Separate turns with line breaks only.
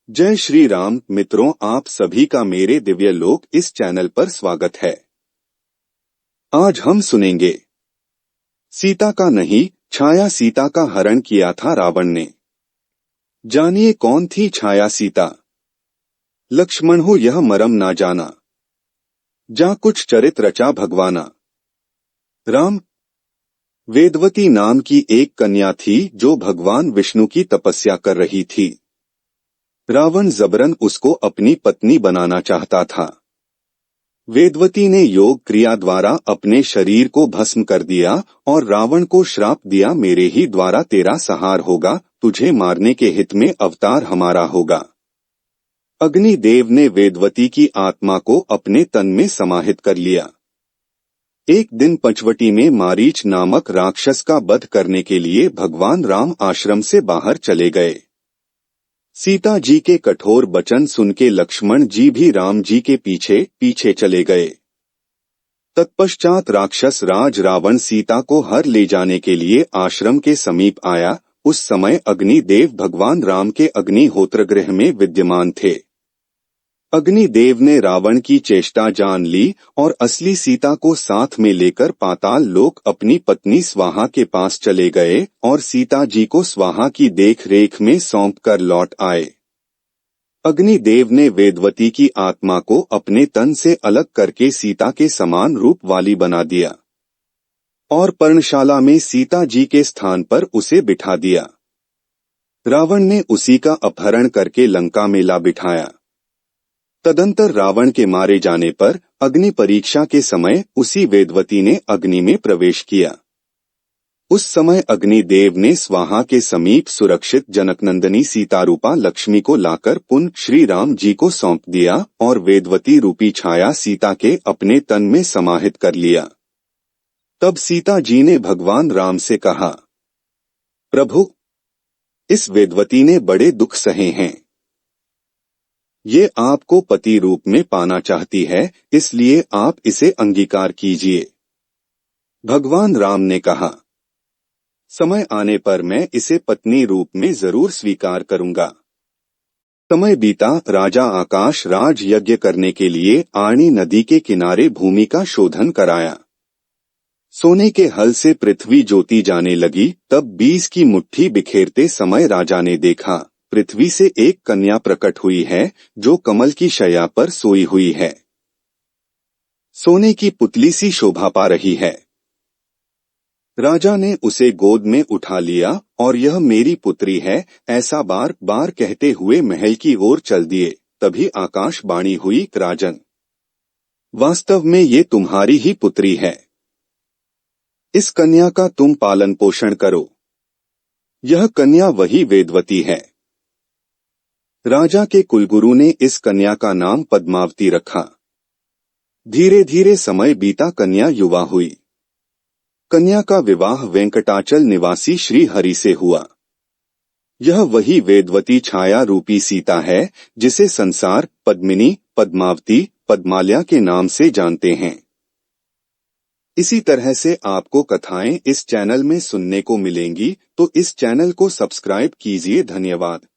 जय श्री राम मित्रों, आप सभी का मेरे दिव्य लोक इस चैनल पर स्वागत है। आज हम सुनेंगे सीता का नहीं, छाया सीता का हरण किया था रावण ने। जानिए कौन थी छाया सीता। लक्ष्मण हो यह मरम ना जाना, जा कुछ चरित रचा भगवाना। राम। वेदवती नाम की एक कन्या थी जो भगवान विष्णु की तपस्या कर रही थी। रावण जबरन उसको अपनी पत्नी बनाना चाहता था। वेदवती ने योग क्रिया द्वारा अपने शरीर को भस्म कर दिया और रावण को श्राप दिया, मेरे ही द्वारा तेरा संहार होगा, तुझे मारने के हित में अवतार हमारा होगा। अग्निदेव ने वेदवती की आत्मा को अपने तन में समाहित कर लिया। एक दिन पंचवटी में मारीच नामक राक्षस का वध करने के लिए भगवान राम आश्रम से बाहर चले गए। सीता जी के कठोर वचन सुन के लक्ष्मण जी भी राम जी के पीछे पीछे चले गए। तत्पश्चात राक्षस राज रावण सीता को हर ले जाने के लिए आश्रम के समीप आया। उस समय अग्निदेव भगवान राम के अग्निहोत्र गृह में विद्यमान थे। अग्निदेव ने रावण की चेष्टा जान ली और असली सीता को साथ में लेकर पाताल लोक अपनी पत्नी स्वाहा के पास चले गए और सीता जी को स्वाहा की देखरेख में सौंप कर लौट आए। अग्निदेव ने वेदवती की आत्मा को अपने तन से अलग करके सीता के समान रूप वाली बना दिया और पर्णशाला में सीता जी के स्थान पर उसे बिठा दिया। रावण ने उसी का अपहरण करके लंका में ला बिठाया। तदंतर रावण के मारे जाने पर अग्नि परीक्षा के समय उसी वेदवती ने अग्नि में प्रवेश किया। उस समय अग्निदेव ने स्वाहा के समीप सुरक्षित जनकनंदनी सीतारूपा लक्ष्मी को लाकर पुनः श्री राम जी को सौंप दिया और वेदवती रूपी छाया सीता के अपने तन में समाहित कर लिया। तब सीता जी ने भगवान राम से कहा, प्रभु, इस वेदवती ने बड़े दुख सहे हैं। ये आपको पति रूप में पाना चाहती है, इसलिए आप इसे अंगीकार कीजिए। भगवान राम ने कहा, समय आने पर मैं इसे पत्नी रूप में जरूर स्वीकार करूंगा। समय बीता, राजा आकाश राज यज्ञ करने के लिए आर्णी नदी के किनारे भूमि का शोधन कराया। सोने के हल से पृथ्वी जोती जाने लगी। तब 20 की मुट्ठी बिखेरते समय राजा ने देखा, पृथ्वी से एक कन्या प्रकट हुई है जो कमल की शैया पर सोई हुई है। सोने की पुतली सी शोभा पा रही है। राजा ने उसे गोद में उठा लिया और यह मेरी पुत्री है ऐसा बार बार कहते हुए महल की ओर चल दिए। तभी आकाशवाणी हुई, राजन, वास्तव में ये तुम्हारी ही पुत्री है। इस कन्या का तुम पालन पोषण करो। यह कन्या वही वेदवती है। राजा के कुलगुरु ने इस कन्या का नाम पद्मावती रखा। धीरे धीरे समय बीता, कन्या युवा हुई। कन्या का विवाह वेंकटाचल निवासी श्री हरि से हुआ। यह वही वेदवती छाया रूपी सीता है जिसे संसार पद्मिनी, पद्मावती, पद्माल्या के नाम से जानते हैं। इसी तरह से आपको कथाएं इस चैनल में सुनने को मिलेंगी, तो इस चैनल को सब्सक्राइब कीजिए। धन्यवाद।